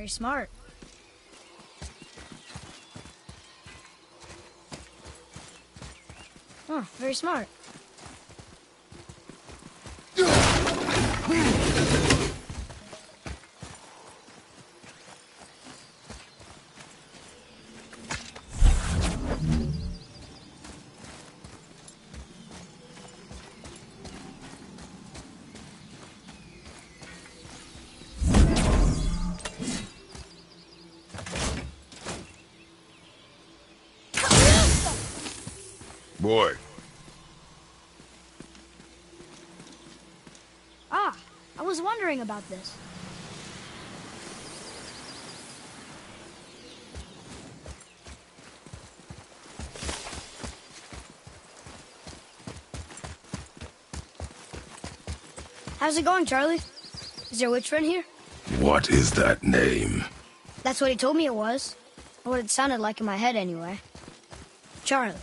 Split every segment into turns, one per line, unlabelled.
Very smart. Oh, very smart.
Boy.
Ah, I was wondering about this. How's it going, Charlie? Is your witch friend here?
What is that name?
That's what he told me it was. Or what it sounded like in my head, anyway. Charlie.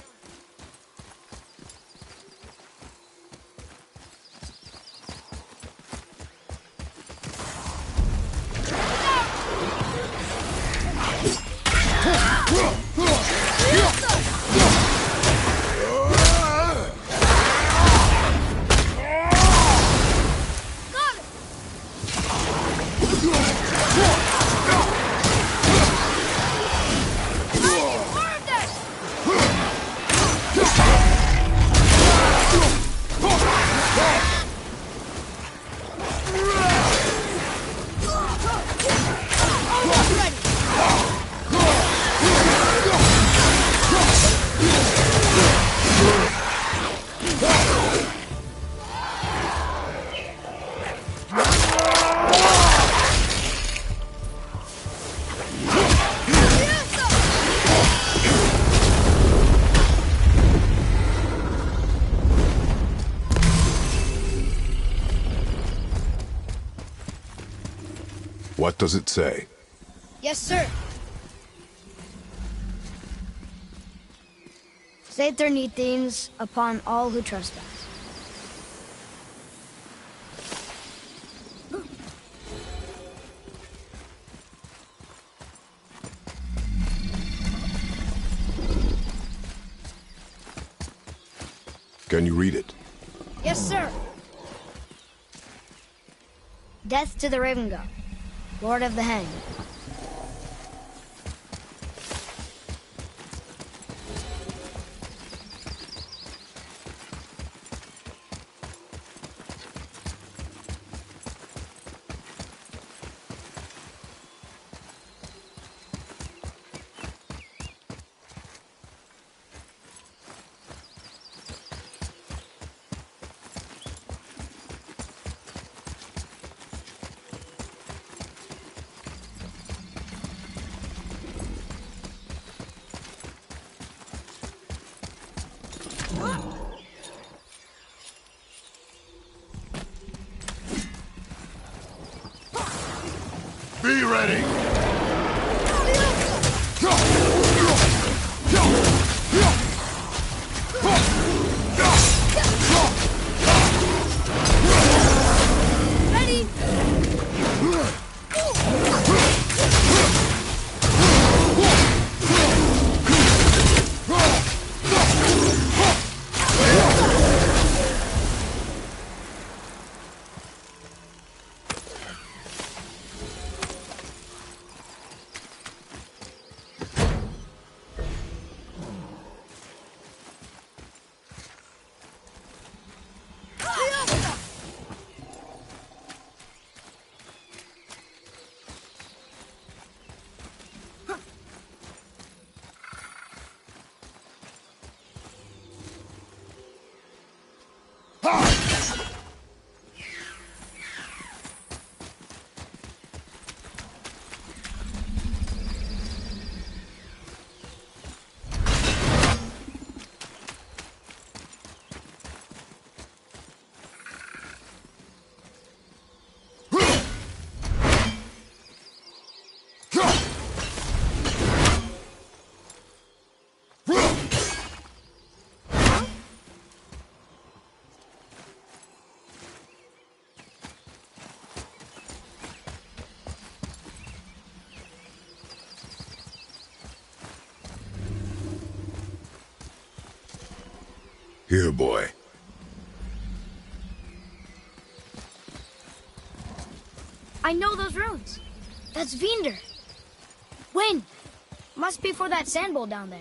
What does it say?
Yes, sir. Say their neat things upon all who trespass.
Can you read it?
Yes, sir. Death to the Raven God, Lord of the Hanged.
Be ready!
Ready?
Here, boy.
I know those runes. That's Vinder. Wind. Must be for that sand bowl down there.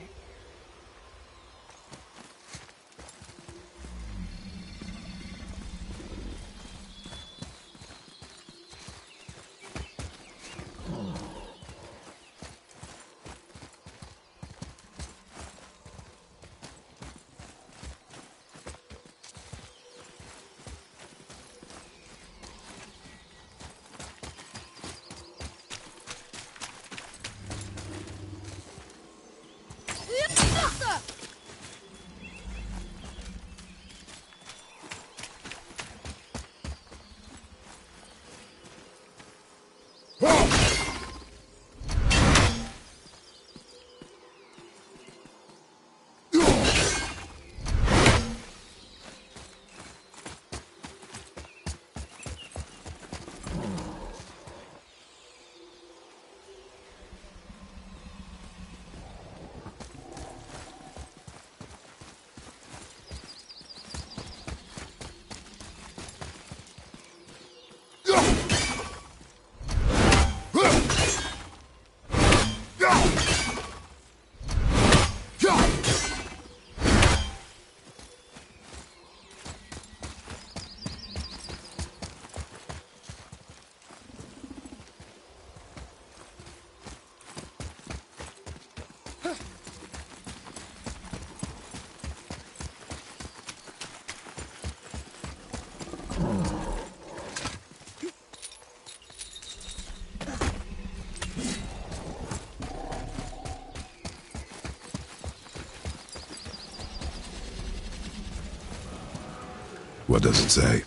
What does it say?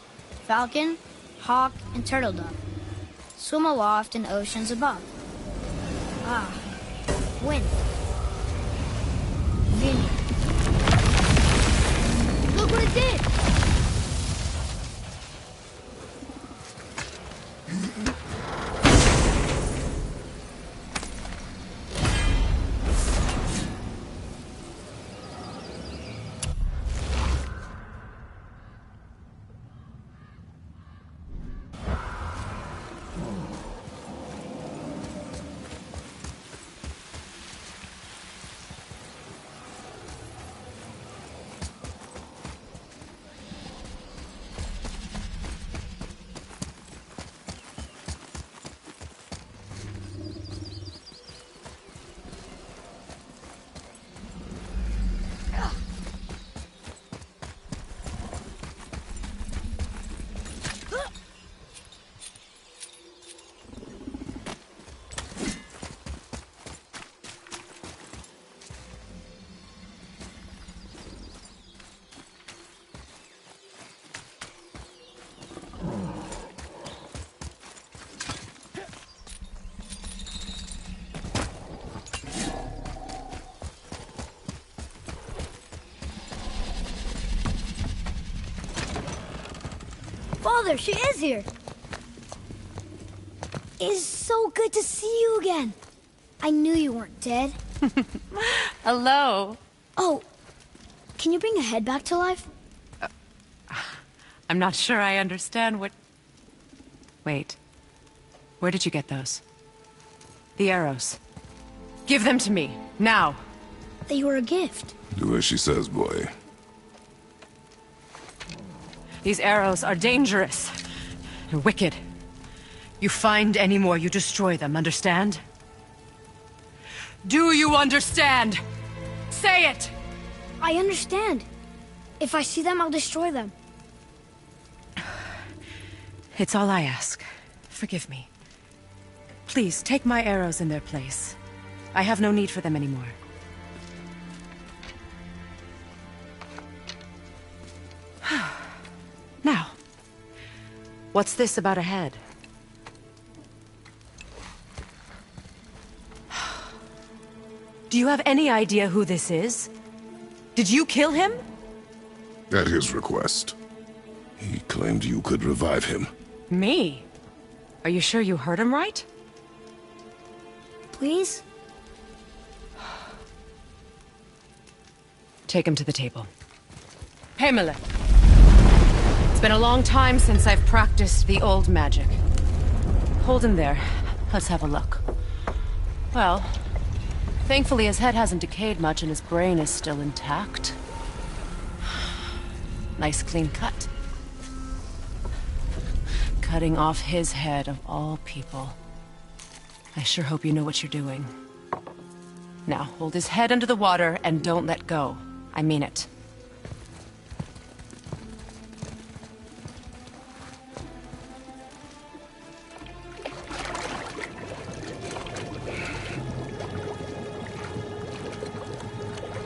Falcon, hawk, and turtle dove. Swim aloft in oceans above. Ah, wind. Wind. Look what it did! Father, she is here. It's so good to see you again. I knew you weren't dead.
Hello.
Oh, can you bring a head back to life?
I'm not sure I understand what... Wait. Where did you get those? The arrows. Give them to me, now.
They were a gift.
Do as she says, boy.
These arrows are dangerous and wicked. You find any more, you destroy them, understand? Do you understand? Say it!
I understand. If I see them, I'll destroy them.
It's all I ask. Forgive me. Please, take my arrows in their place. I have no need for them anymore. Now, what's this about a head? Do you have any idea who this is? Did you kill him?
At his request. He claimed you could revive him.
Me? Are you sure you heard him right?
Please?
Take him to the table. Pamela. It's been a long time since I've practiced the old magic. Hold him there. Let's have a look. Well, thankfully his head hasn't decayed much and his brain is still intact. Nice clean cut. Cutting off his head of all people. I sure hope you know what you're doing. Now, hold his head under the water and don't let go. I mean it.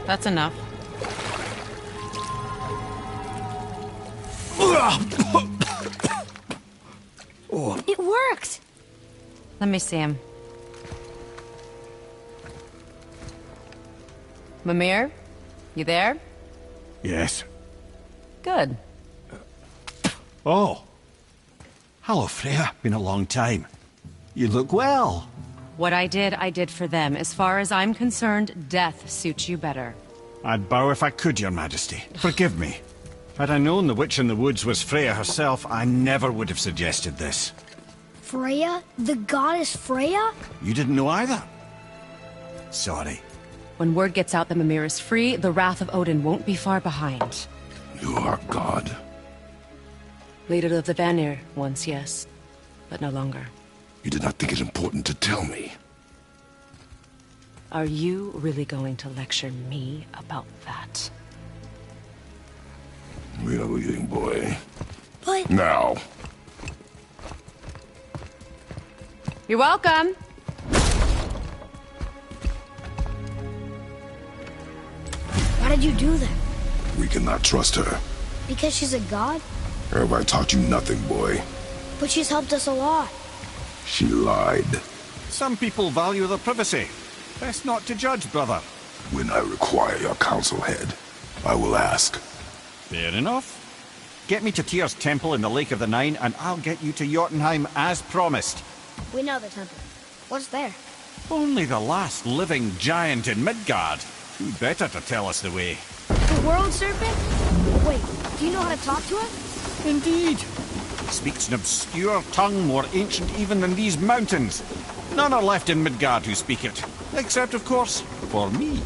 That's enough.
It worked!
Let me see him. Mimir? You there?
Yes.
Good.
Oh. Hello, Freya. Been a long time. You look well.
What I did for them. As far as I'm concerned, death suits you better.
I'd bow if I could, Your Majesty. Forgive me. Had I known the witch in the woods was Freya herself, I never would have suggested this.
Freya? The goddess Freya?
You didn't know either? Sorry.
When word gets out that Mimir is free, the wrath of Odin won't be far behind.
You are God.
Leader of the Vanir, once, yes. But no longer.
You did not think it important to tell me.
Are you really going to lecture me about that?
We are leaving, boy.
But...
Now.
You're welcome!
Why did you do that?
We cannot trust her.
Because she's a god?
Have I taught you nothing, boy?
But she's helped us a lot.
She lied.
Some people value their privacy. Best not to judge, brother.
When I require your council head, I will ask.
Fair enough. Get me to Tyr's temple in the Lake of the Nine, and I'll get you to Jotunheim as promised.
We know the temple. What's there?
Only the last living giant in Midgard. Who better to tell us the way?
The world serpent? Wait, do you know how to talk to it?
Indeed. It speaks an obscure tongue more ancient even than these mountains. None are left in Midgard who speak it. Except, of course, for me.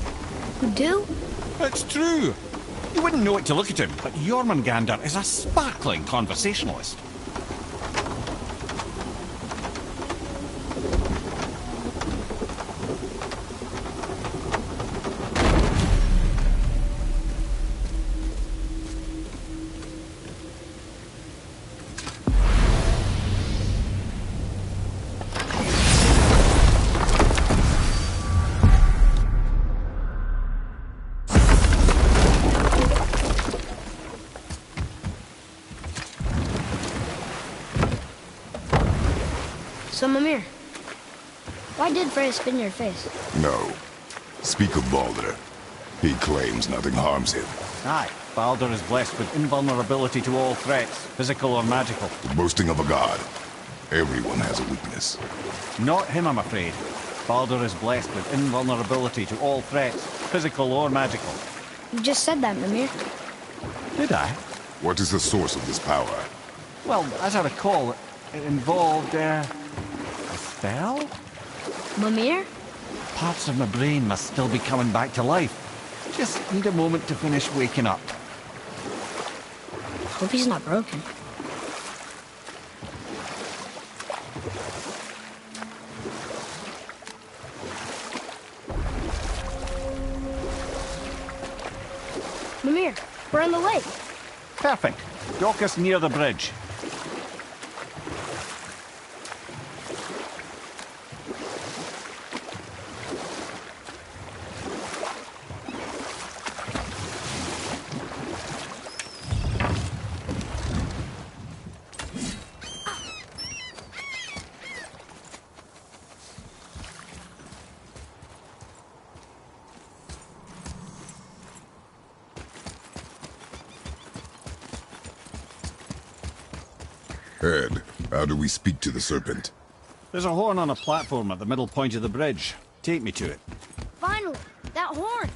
Who do?
It's true. You wouldn't know it to look at him, but Jormungandr is a sparkling conversationalist.
So, Mimir, why did Freya spit in your face?
No. Speak of Baldur. He claims nothing harms him.
Aye, Baldur is blessed with invulnerability to all threats, physical or magical.
The boasting of a god. Everyone has a weakness.
Not him, I'm afraid. Baldur is blessed with invulnerability to all threats, physical or magical.
You just said that, Mimir.
Did I?
What is the source of this power?
Well, as I recall, it involved, a spell?
Mimir?
Parts of my brain must still be coming back to life. Just need a moment to finish waking up.
Hope he's not broken. Mimir, we're on the lake.
Perfect. Dock us near the bridge.
Ed, how do we speak to the serpent?
There's a horn on a platform at the middle point of the bridge. Take me to it.
Finally, that horn.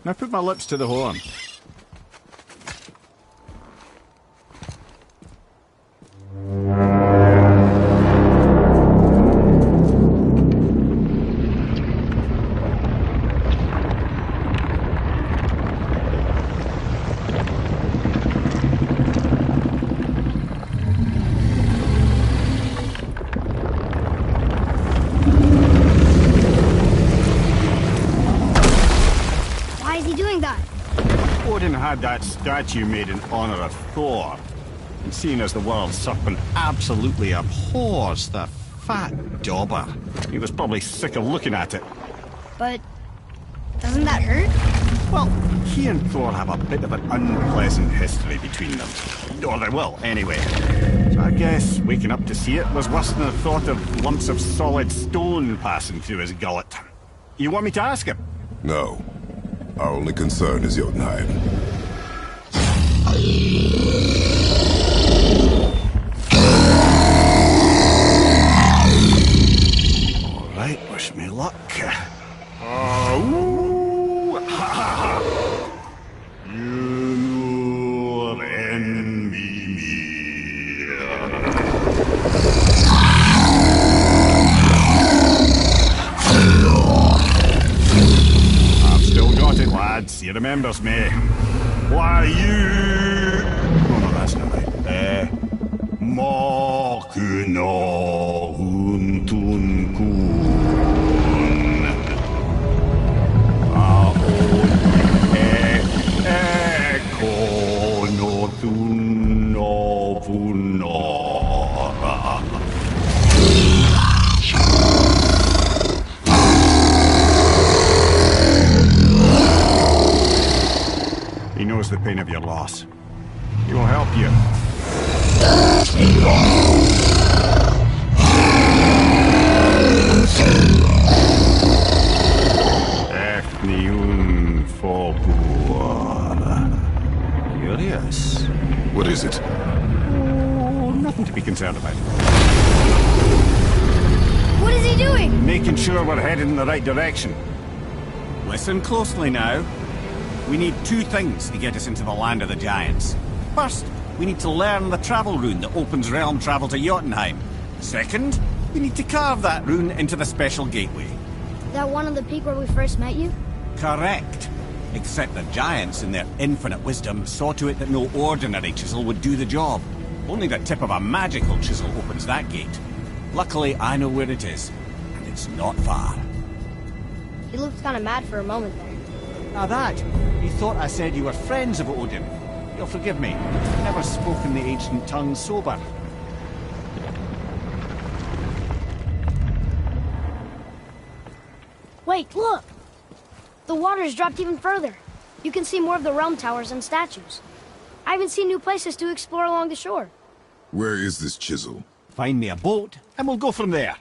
Now put my lips to the horn. Had that statue made in honor of Thor. And seeing as the world serpent absolutely abhors the fat dauber, he was probably sick of looking at it.
But doesn't that hurt?
Well, he and Thor have a bit of an unpleasant history between them. Or they will, anyway. So I guess waking up to see it was worse than the thought of lumps of solid stone passing through his gullet. You want me to ask him?
No. Our only concern is Jotunheim.
All right, wish me luck. Ooh, ha, ha, ha. You envy me. I've still got it, lads. He remembers me. Why you? Oh no, that's not right. Makuna huntun kun. Ekono tunno punora. He knows the pain of your loss. He will help you. Efniun Fobuar. Curious.
What is it?
Oh, nothing to be concerned about.
What is he doing?
Making sure we're headed in the right direction. Listen closely now. We need two things to get us into the land of the giants. First, we need to learn the travel rune that opens realm travel to Jotunheim. Second, we need to carve that rune into the special gateway.
That one on the peak where we first met you?
Correct. Except the giants, in their infinite wisdom, saw to it that no ordinary chisel would do the job. Only the tip of a magical chisel opens that gate. Luckily, I know where it is, and it's not far.
He looked kind of mad for a moment there.
Now that, you thought I said you were friends of Odin. You'll forgive me. I've never spoken the ancient tongue sober.
Wait, look! The water's dropped even further. You can see more of the realm towers and statues. I even see new places to explore along the shore.
Where is this chisel?
Find me a boat, and we'll go from there.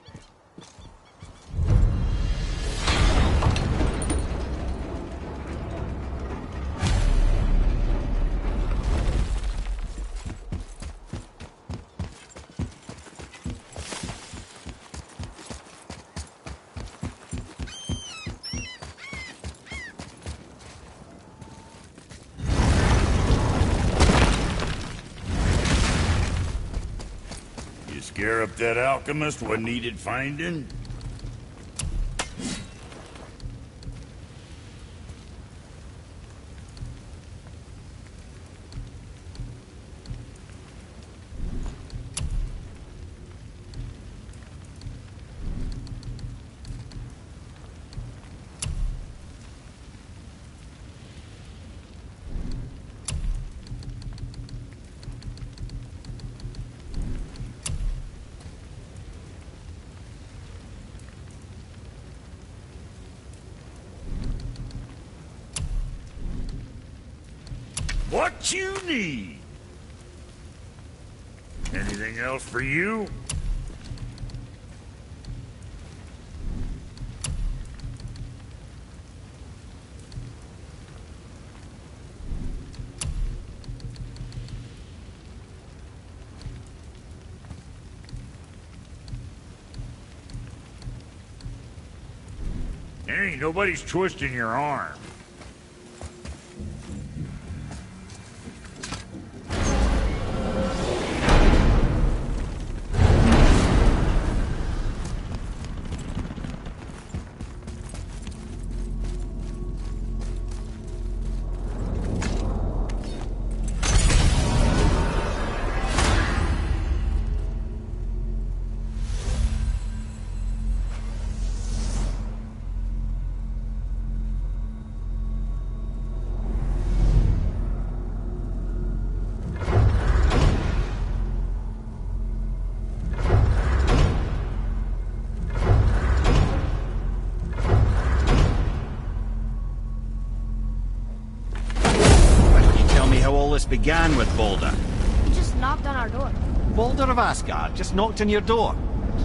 Scare up that alchemist what needed finding? What you need? Anything else for you? Ain't nobody's twisting your arm.
this began with Boulder.
He just knocked on our door.
Boulder of Asgard just knocked on your door.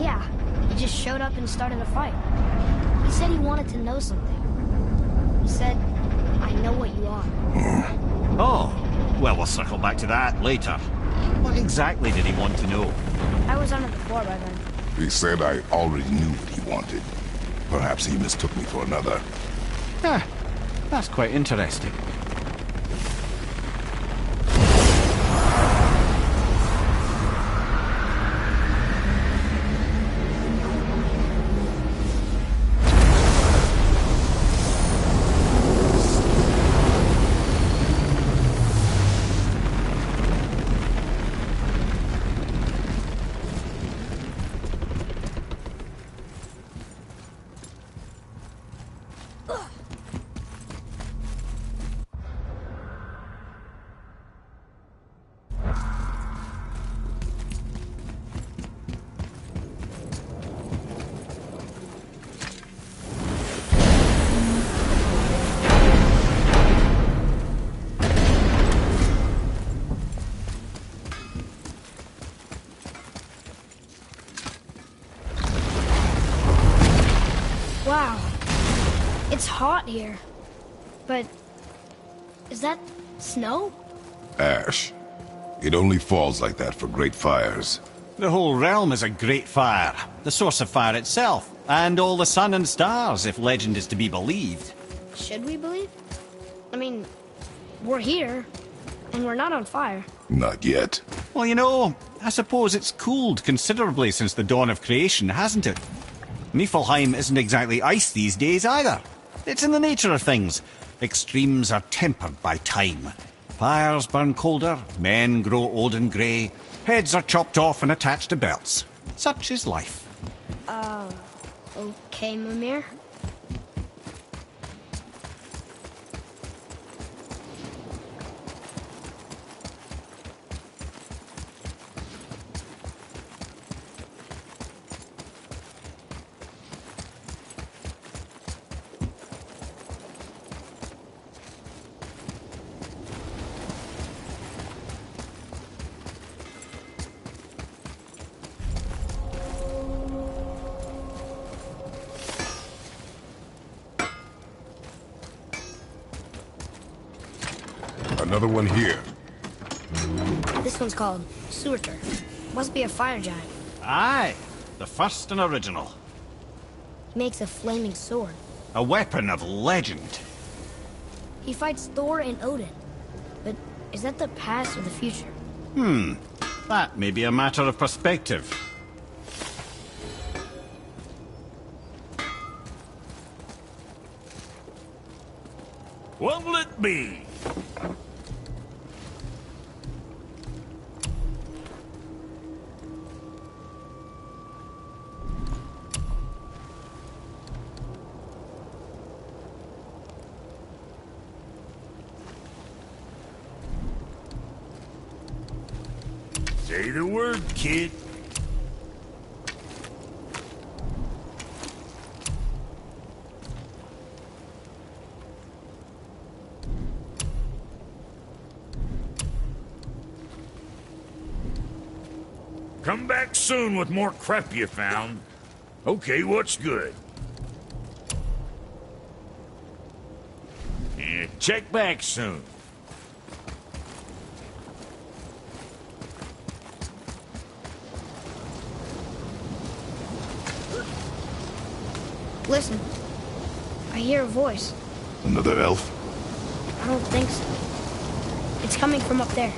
Yeah, he just showed up and started a fight. He said he wanted to know something. He said, I know what you are.
Oh, well, we'll circle back to that later. What exactly did he want to know?
I was under the floor by then.
He said I already knew what he wanted. Perhaps he mistook me for another.
Ah, that's quite interesting.
Wow. It's hot here. But... is that snow?
Ash. It only falls like that for great fires.
The whole realm is a great fire. The source of fire itself. And all the sun and stars, if legend is to be believed.
Should we believe? I mean, we're here, and we're not on fire.
Not yet.
Well, you know, I suppose it's cooled considerably since the dawn of creation, hasn't it? Niflheim isn't exactly ice these days either. It's in the nature of things. Extremes are tempered by time. Fires burn colder, men grow old and grey, heads are chopped off and attached to belts. Such is life.
Okay, Mimir.
Another one here.
This one's called Surtur. Must be a fire giant.
Aye, the first and original.
He makes a flaming sword.
A weapon of legend.
He fights Thor and Odin. But is that the past or the future?
That may be a matter of perspective.
What'll it be? Say the word, kid. Come back soon with more crap you found. Okay, what's good? Yeah, check back soon.
Listen. I hear a voice.
Another elf?
I don't think so. It's coming from up there.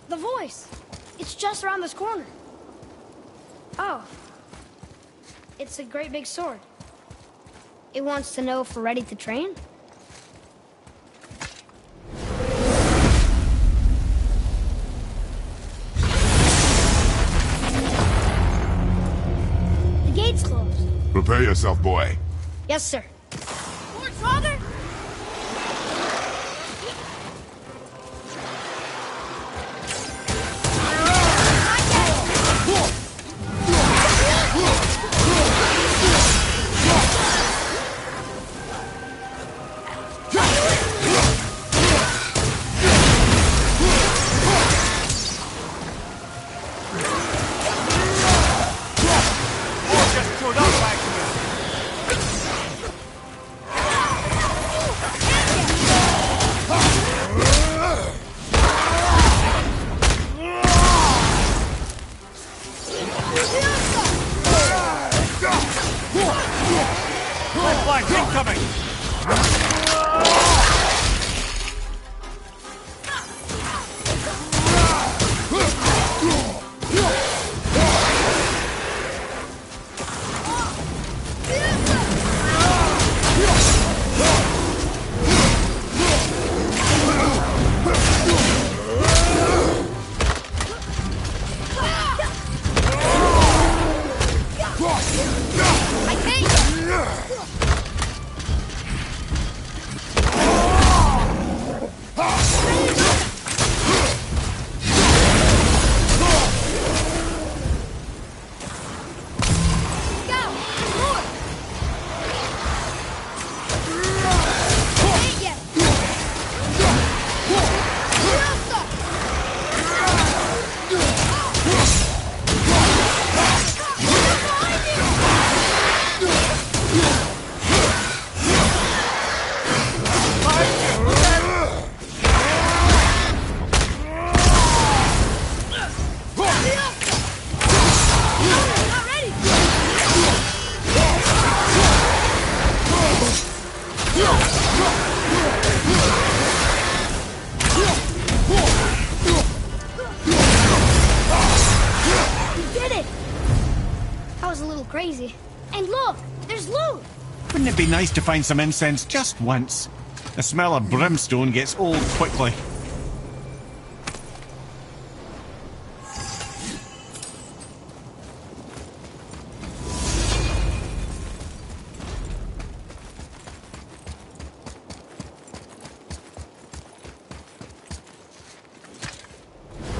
The voice! It's just around this corner. Oh. It's a great big sword. It wants to know if we're ready to train?
Prepare yourself, boy.
Yes, sir.
Forward, father!
Crazy. And look, there's loot!
Wouldn't it be nice to find some incense just once? The smell of brimstone gets old quickly.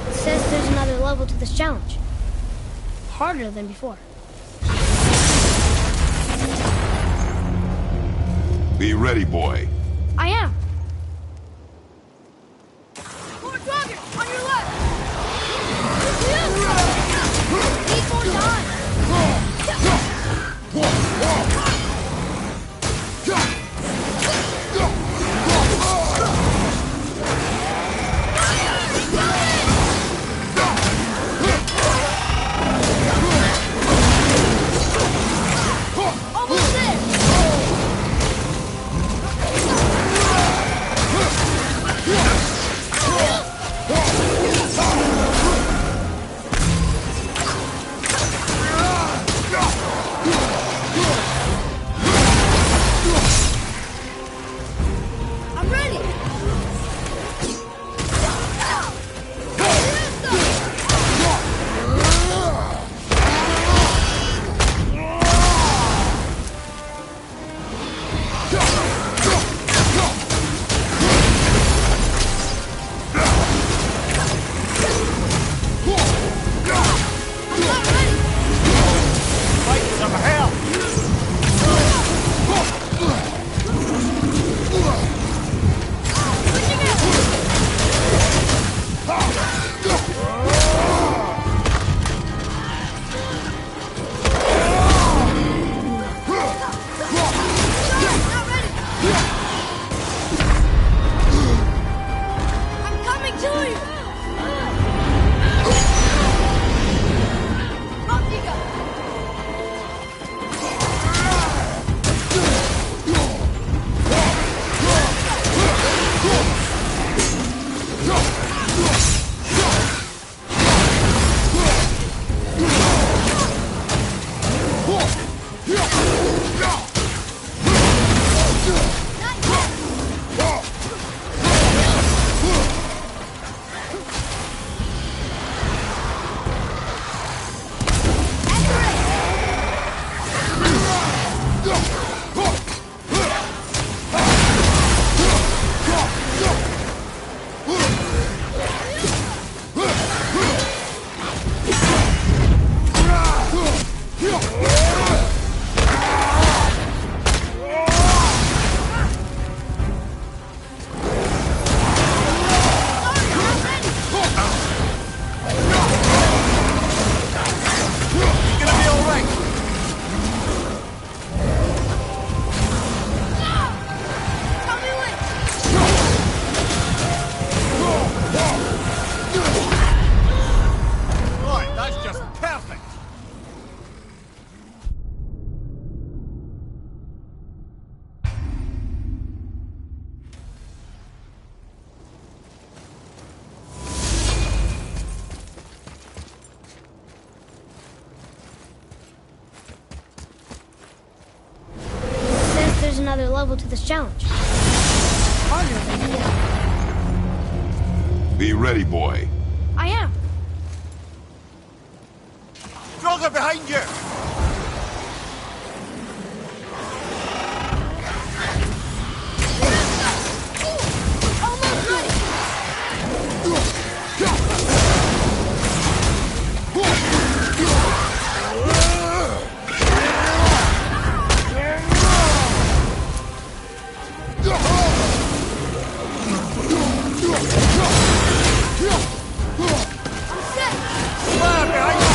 It says there's another level to this challenge. Harder than before.
Be ready, boy.
I am.
More target! On your left!
Need more time.
Almost there!
travel to this challenge. Harder than you think.
Be ready, boy.
I am.
Draugr behind you!
Almost ready!
Fire behind you!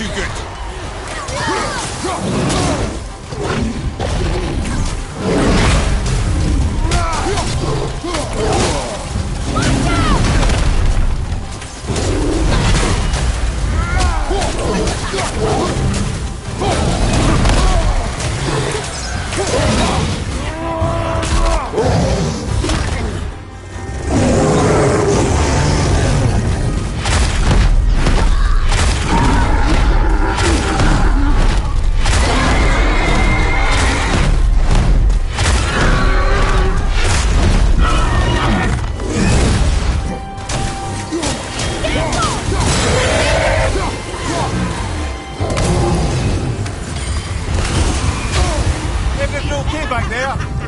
too good. Everything okay back there?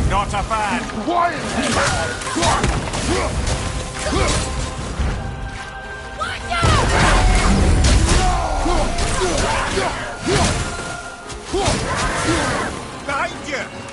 Not a fan.
Quiet!
Watch out!
Behind you!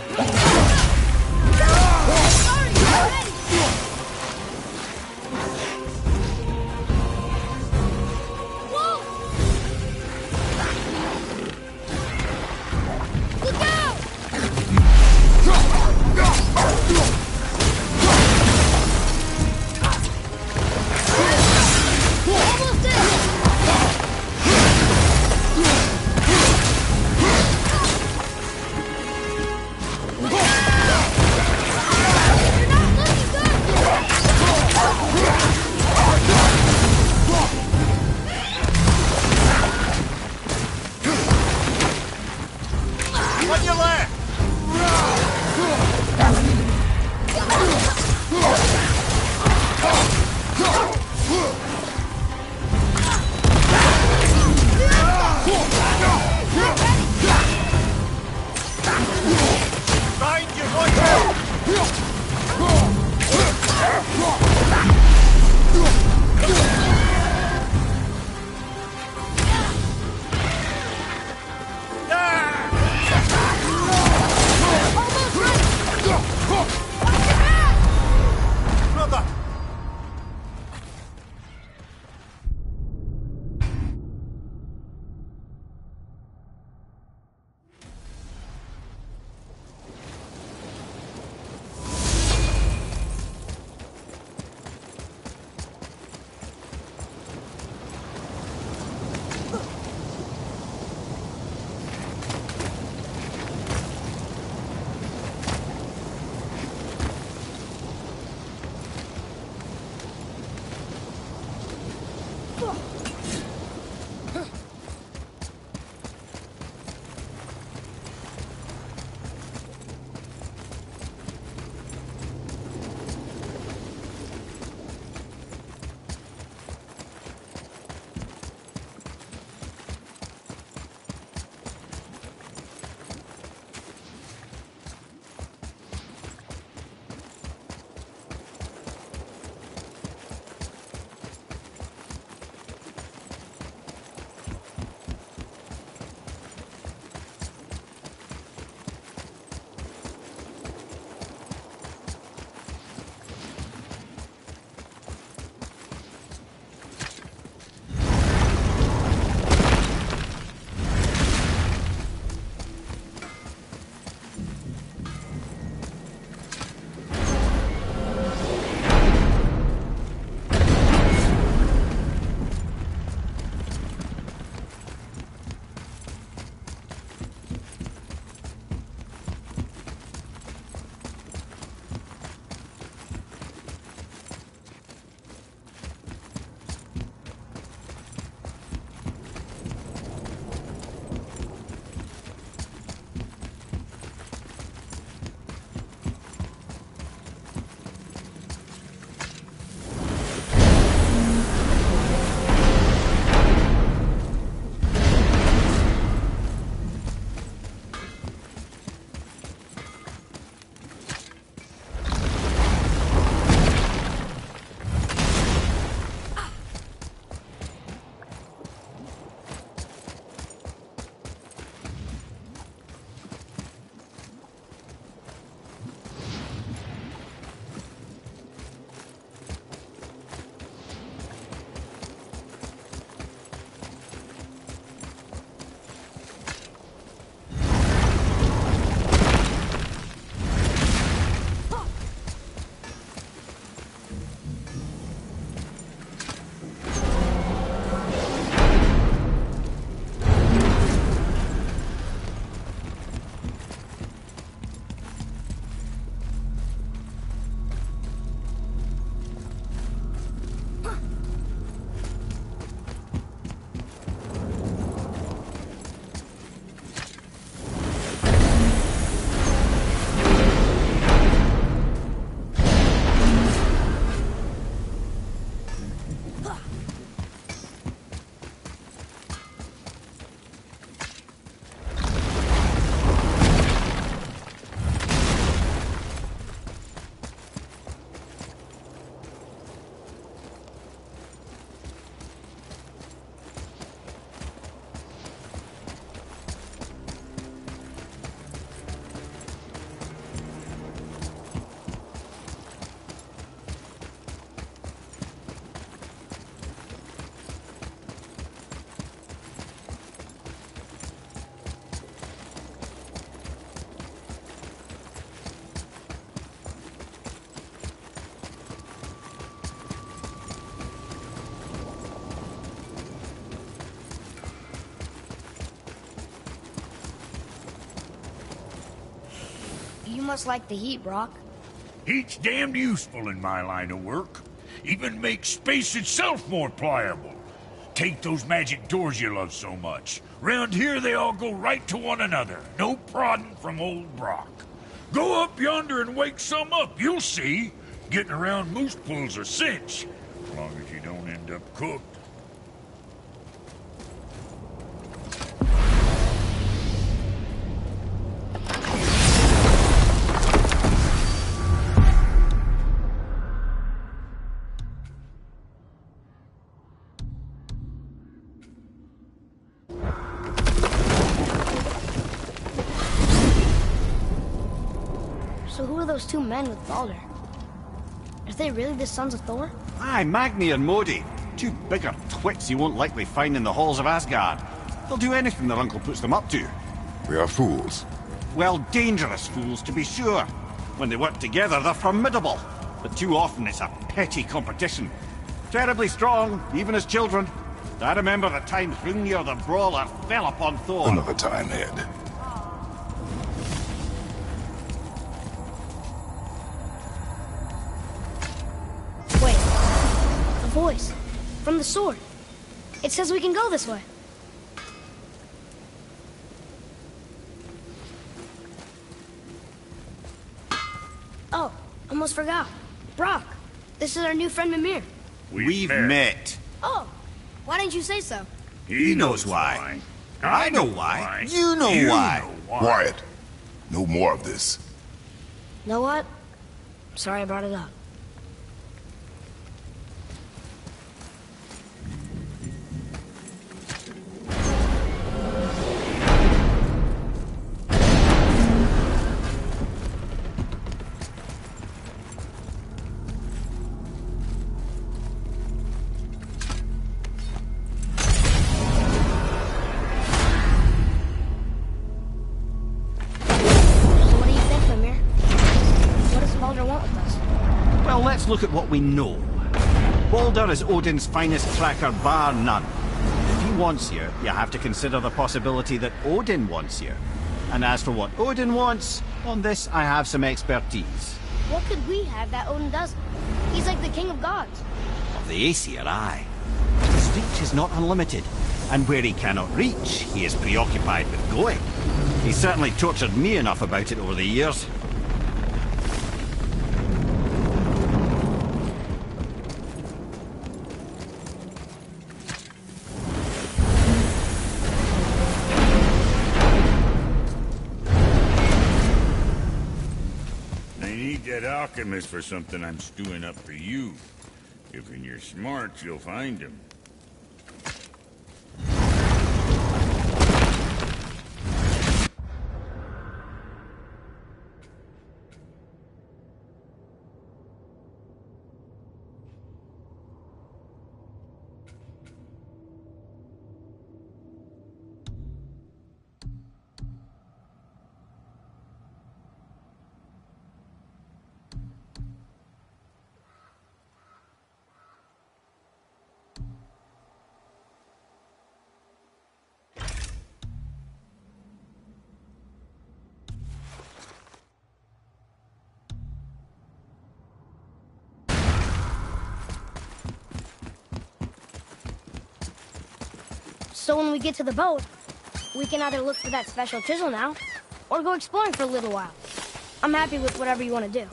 You must like the heat, Brock.
Heat's damned useful in my line of work. Even makes space itself more pliable. Take those magic doors you love so much. Round here they all go right to one another. No prodding from old Brock. Go up yonder and wake some up, you'll see. Getting around moose pools a cinch. As long as you don't end up cooked.
So who are those two men with Baldur? Are they really the sons of Thor?
Aye, Magni and Modi. Two bigger twits you won't likely find in the halls of Asgard. They'll do anything their uncle puts them up to.
We are fools.
Well, dangerous fools, to be sure. When they work together, they're formidable. But too often it's a petty competition. Terribly strong, even as children. I remember the time Hrungnir the Brawler fell upon Thor.
Another time, Ed.
Wait. The voice. From the sword. It says we can go this way. Oh, almost forgot. Brock, this is our new friend Mimir.
We've met.
Oh, why didn't you say so?
He knows why. I know why. You know why.
Quiet. No more of this.
Know what? Sorry I brought it up.
Let's look at what we know. Baldur is Odin's finest tracker, bar none. If he wants you, you have to consider the possibility that Odin wants you. And as for what Odin wants, on this I have some expertise.
What could we have that Odin doesn't? He's like the king of gods.
Of the Aesir, aye. His reach is not unlimited, and where he cannot reach, he is preoccupied with going. He's certainly tortured me enough about it over the years.
That alchemist for something I'm stewing up for you. If in your smarts, you'll find him.
So when we get to the boat, we can either look for that special chisel now, or go exploring for a little while. I'm happy with whatever you want to do.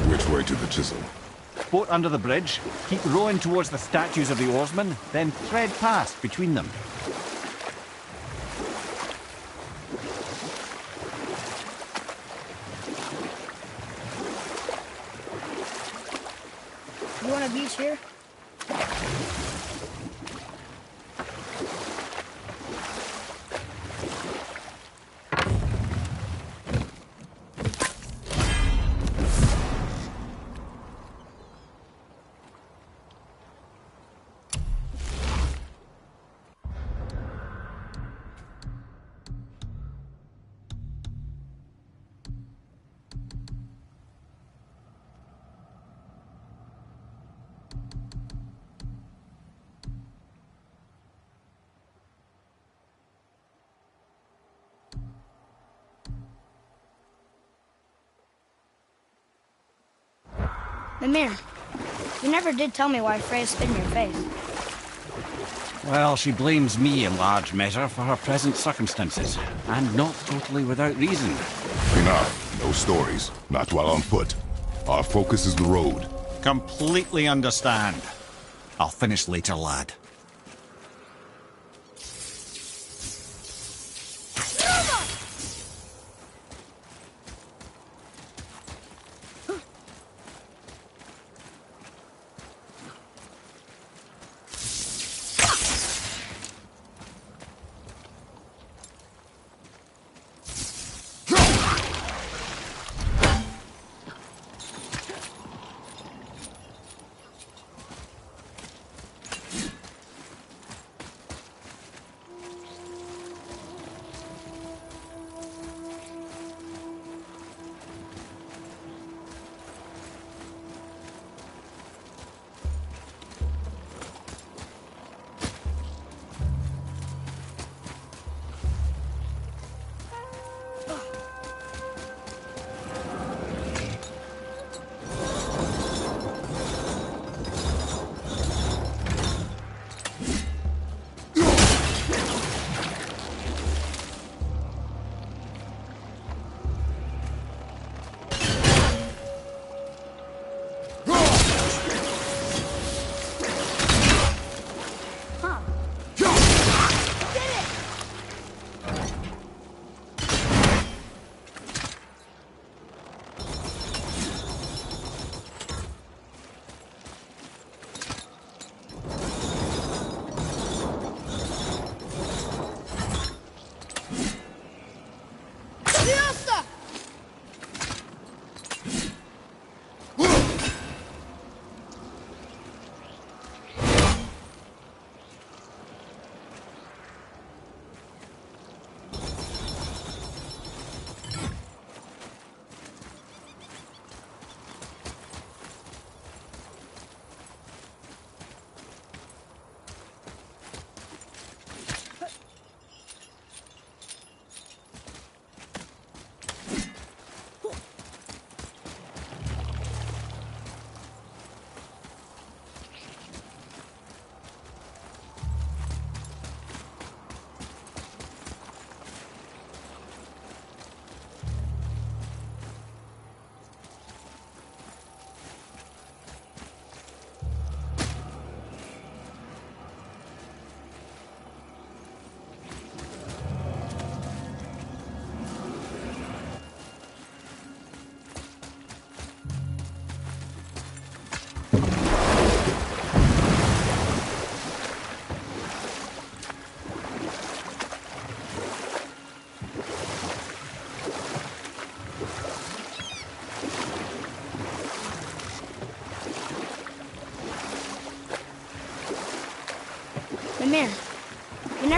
Which way to the chisel?
Boat under the bridge, keep rowing towards the statues of the oarsmen, then thread past between them.
You want a beach here? Mimir, you never did tell me why Freya spit in your face.
Well, she blames me in large measure for her present circumstances, and not totally without reason.
Enough. No stories. Not while on foot. Our focus is the road.
Completely understand. I'll finish later, lad.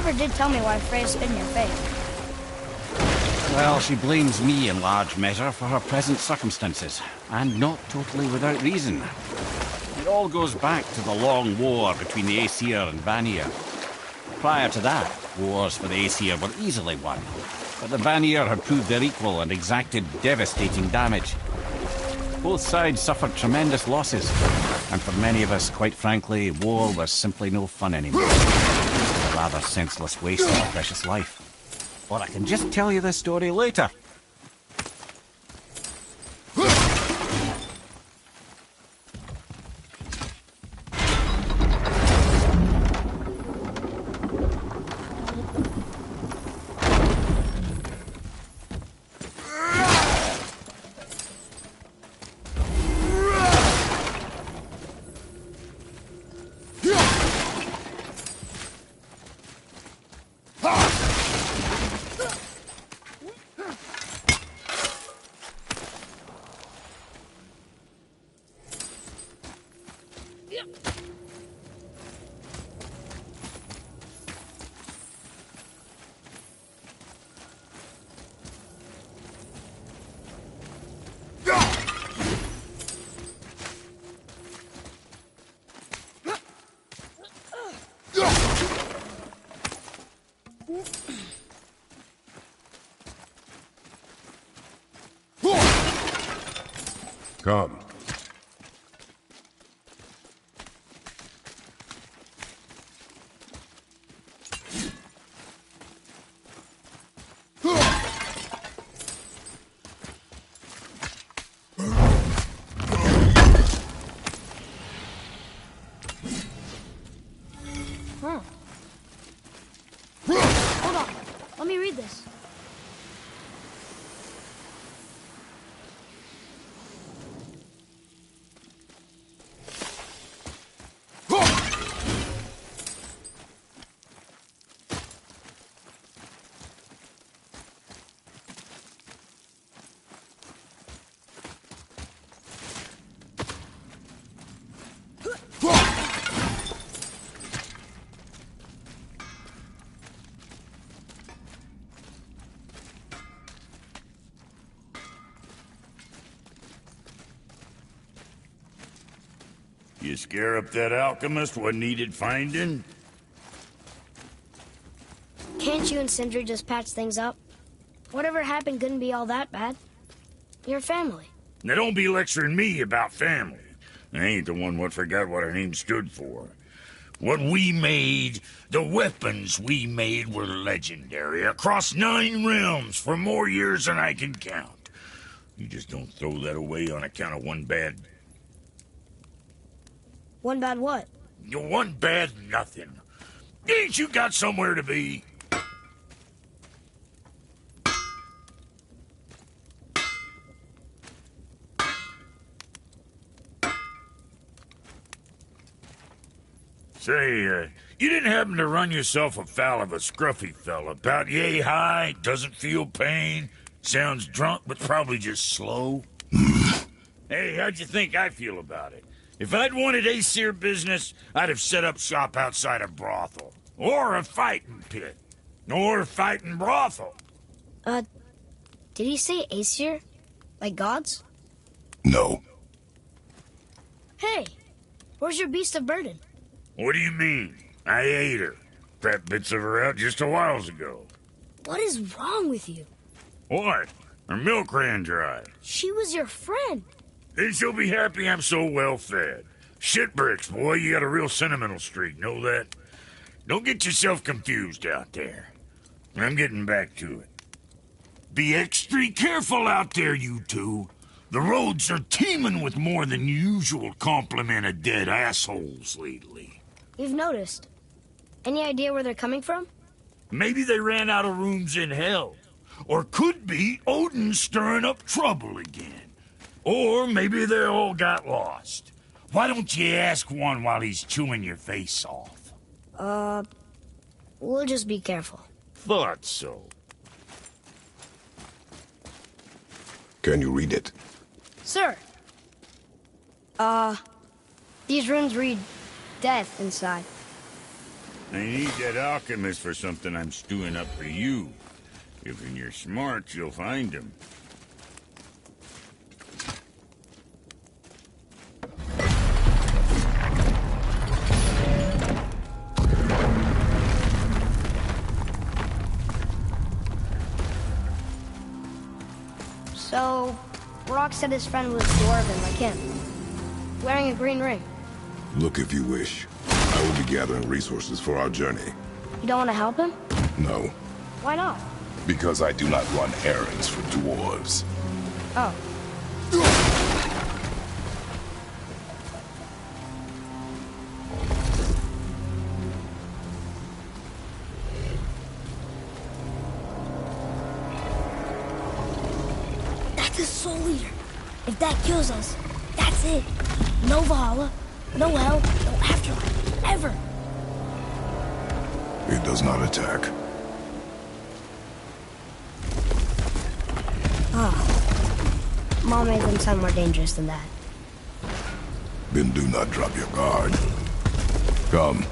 never did tell me why Freya spit in your face.
Well, she blames me in large measure for her present circumstances, and not totally without reason. It all goes back to the long war between the Aesir and Vanir. Prior to that, wars for the Aesir were easily won, but the Vanir had proved their equal and exacted devastating damage. Both sides suffered tremendous losses, and for many of us, quite frankly, war was simply no fun anymore. A rather senseless waste of precious life. Or I can just tell you this story later.
Come.
Hold on. Let me read this.
You scare up that alchemist what needed finding?
Can't you and Sindri just patch things up? Whatever happened couldn't be all that bad. You're family.
Now don't be lecturing me about family. I ain't the one what forgot what our name stood for. What we made, the weapons we made were legendary across 9 realms for more years than I can count. You just don't throw that away on account of one bad...
One bad what?
One bad nothing. Ain't you got somewhere to be? Say, you didn't happen to run yourself afoul of a scruffy fella, about yay high, doesn't feel pain, sounds drunk but probably just slow? Hey, how'd you think I feel about it? If I'd wanted Aesir business, I'd have set up shop outside a brothel. Or a fighting pit. Or a fighting brothel.
Did he say Aesir? Like gods?
No.
Hey, where's your beast of burden?
What do you mean? I ate her. Fat bits of her out just a while ago.
What is wrong with you?
What? Her milk ran dry.
She was your friend.
Then she'll be happy I'm so well fed. Shit bricks, boy, you got a real sentimental streak, know that? Don't get yourself confused out there. I'm getting back to it. Be extra careful out there, you two. The roads are teeming with more than usual complement of dead assholes lately.
We've noticed. Any idea where they're coming from?
Maybe they ran out of rooms in hell. Or could be Odin stirring up trouble again. Or maybe they all got lost. Why don't you ask one while he's chewing your face off?
We'll just be careful.
Thought so.
Can you read it?
Sir. These runes read death inside.
I need that alchemist for something I'm stewing up for you. If you're smart, you'll find him.
So, Brock said his friend was dwarven like him, wearing a green ring.
Look if you wish. I will be gathering resources for our journey.
You don't want to help him?
No,
Why not?
because I do not run errands for dwarves.
Oh.
That's a soul eater. If that kills us, that's it. No Valhalla, no hell, no afterlife, ever.
It does not attack.
Mom made them sound more dangerous than that.
Then do not drop your guard. Come.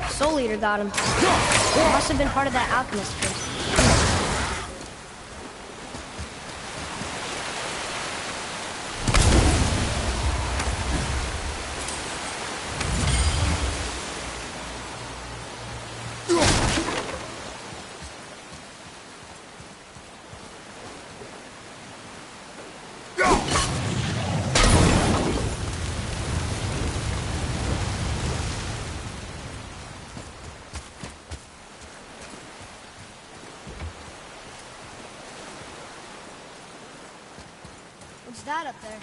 Soul Eater got him. Must have been part of that alchemist first. What's that up there?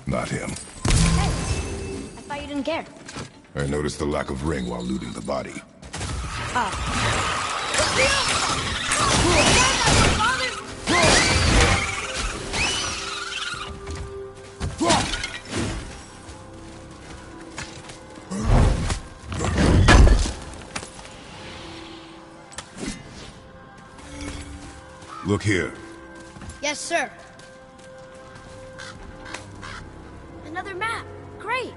Not him.
Hey, I thought you didn't care.
I noticed the lack of ring while looting the body.
Oh.
Look here.
Yes, sir. Another map. Great.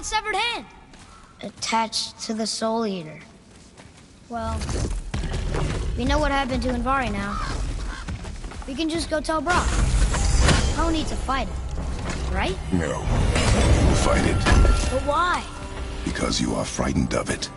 Severed hand. Attached to the Soul Eater. Well, we know what happened to Invari now. We can just go tell Brock. No need to fight it, right?
No. Fight it.
But why?
Because you are frightened of it.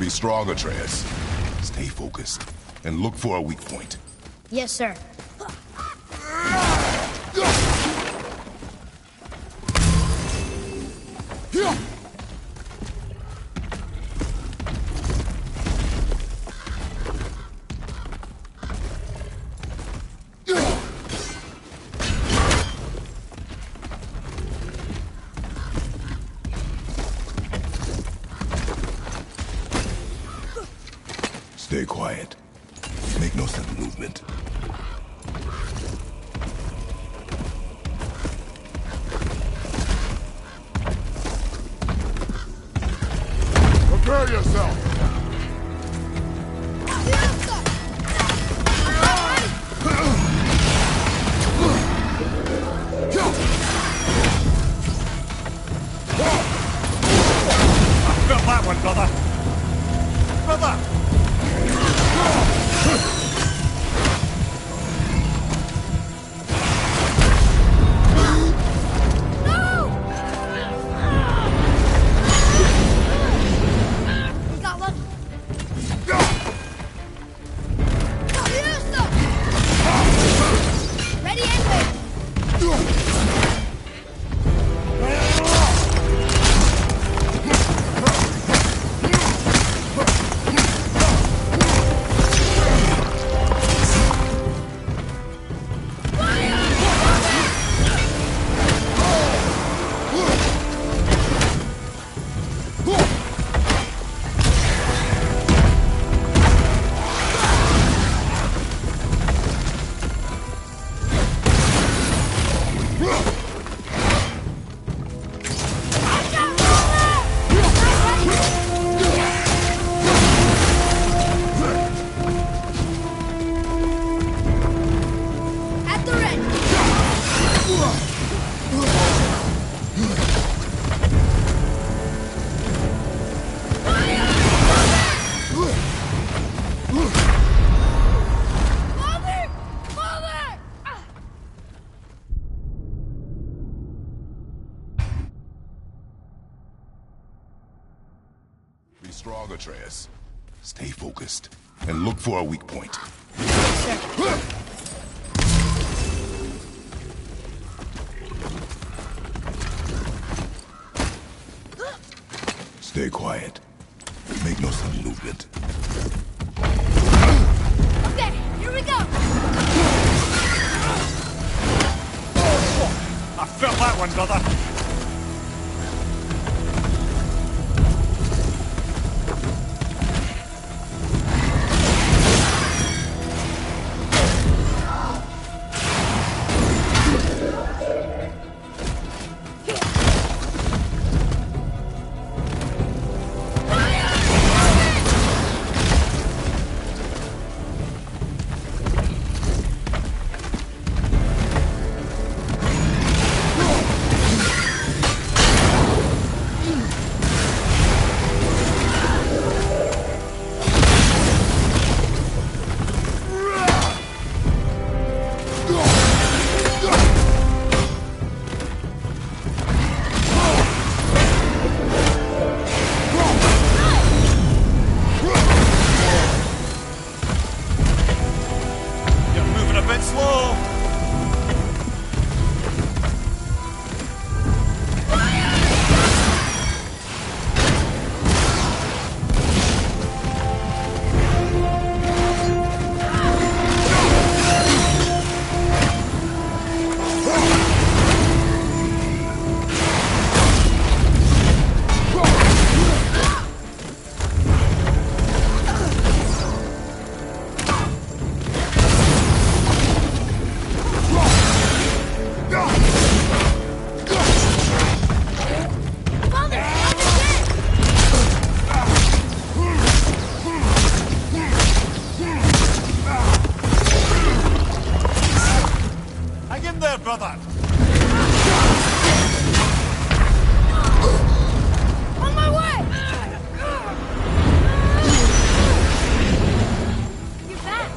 Be strong, Atreus. Stay focused, and look for a weak point.
Yes, sir.
Stay quiet. Make no sudden movement. Prepare yourself!
Got that one, brother. Brother!
We got lucky. Ready and wait. At the ready. Father! Father!
Be strong, Atreus. Stay focused, and look for a weak point. Stay quiet. Make no sudden movement.
Okay, here we go.
I felt that one, brother. You're moving a bit slow. Hang in there, brother.
On my way. You're back.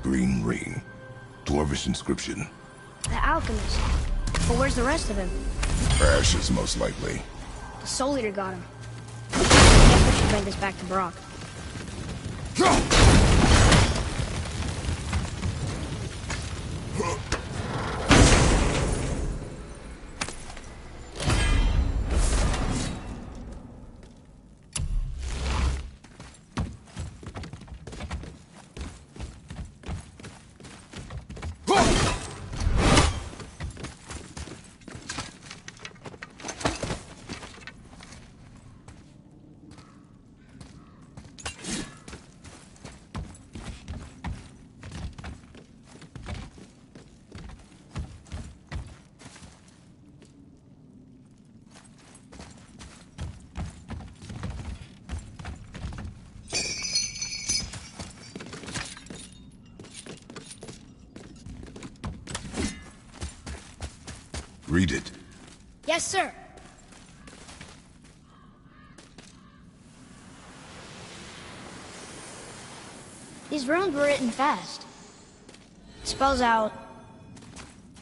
green ring. Dwarvish inscription.
The alchemist. But where's the rest of him?
Ashes, most likely.
The Soul Eater got him. I guess we should bring this back to Brock.
Read it.
Yes, sir. These runes were written fast. It spells out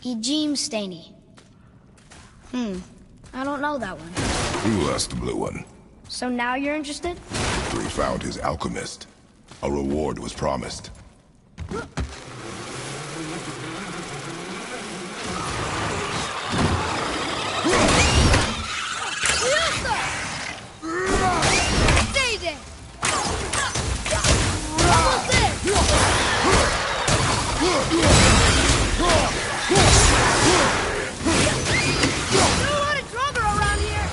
Ejim Staney. I don't know that one.
Who asked the blue one?
So now you're interested?
We found his alchemist. A reward was promised.
Stay there! Almost there! There's a lot of drummer around here!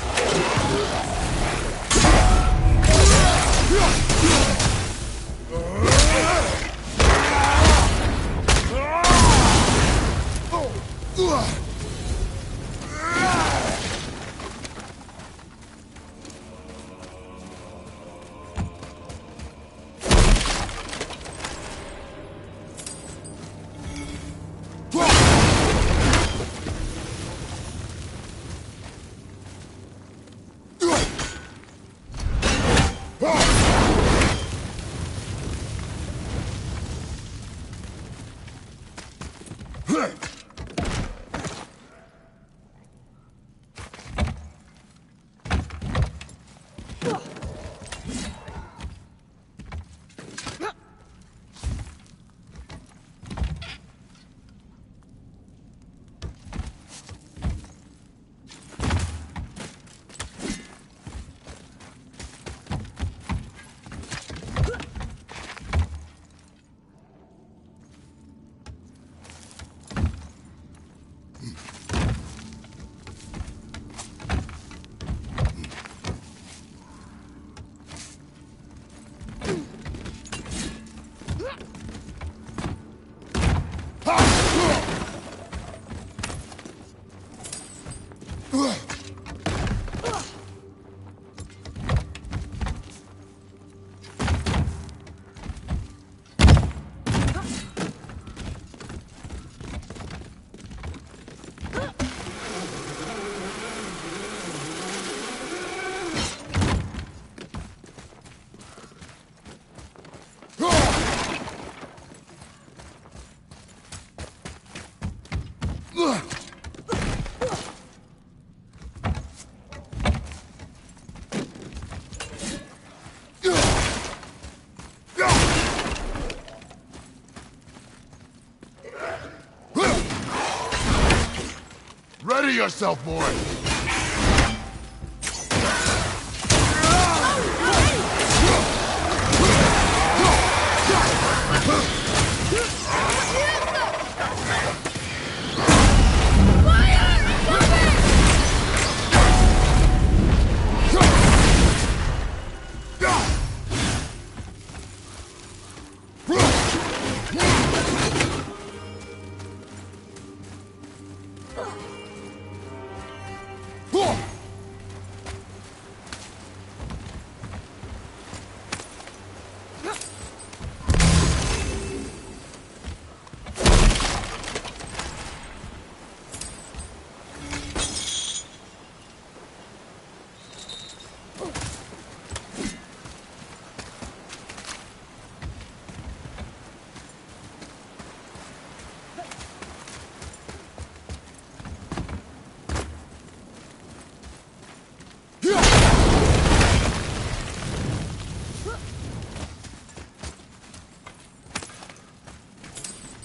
Ready yourself, boy!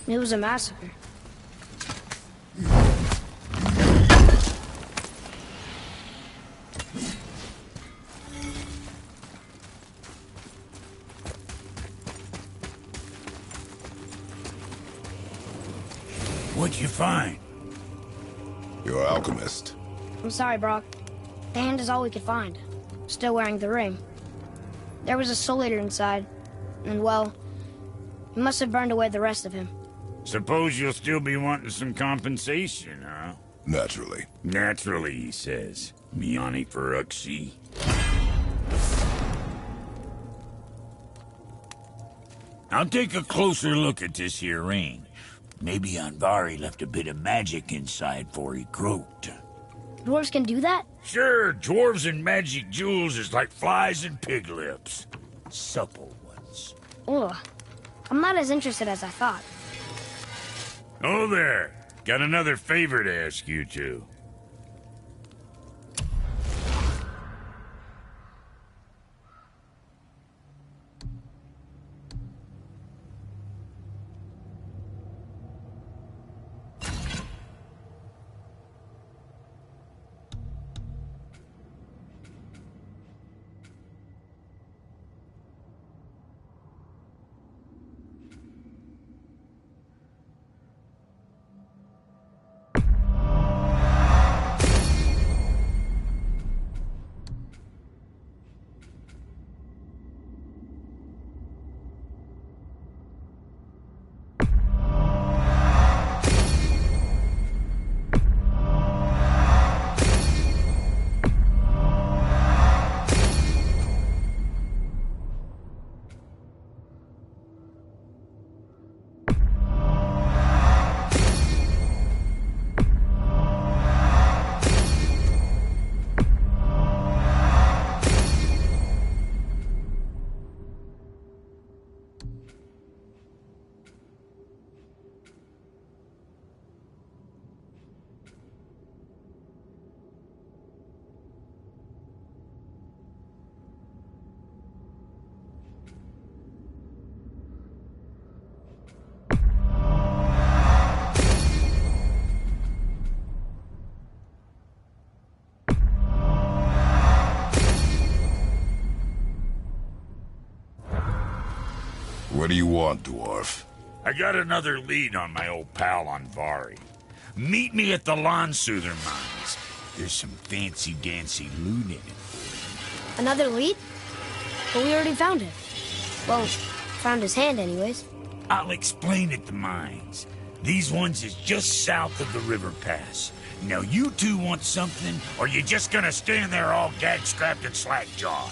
It was a massacre.
What'd you find?
Your alchemist.
I'm sorry, Brock. The hand is all we could find. Still wearing the ring. There was a soul eater inside. And, well, he must have burned away the rest of him.
Suppose you'll still be wanting some compensation, huh?
Naturally.
Naturally, he says. Miani Feruxi. I'll take a closer look at this here ring. Maybe Anvari left a bit of magic inside for he croaked.
Dwarves can do that?
Sure, dwarves and magic jewels is like flies and pig lips. Supple ones.
Ugh. I'm not as interested as I thought.
Oh there. Got another favor to ask you two.
What do you want, dwarf?
I got another lead on my old pal Anvari. Meet me at the Lawn Soother Mines. There's some fancy-dancy loot in it.
Another lead? But we already found it. Well, found his hand anyways.
I'll explain at the mines. These ones is just south of the river pass. Now you two want something, or you just gonna stand there all gag-strapped and slack-jawed?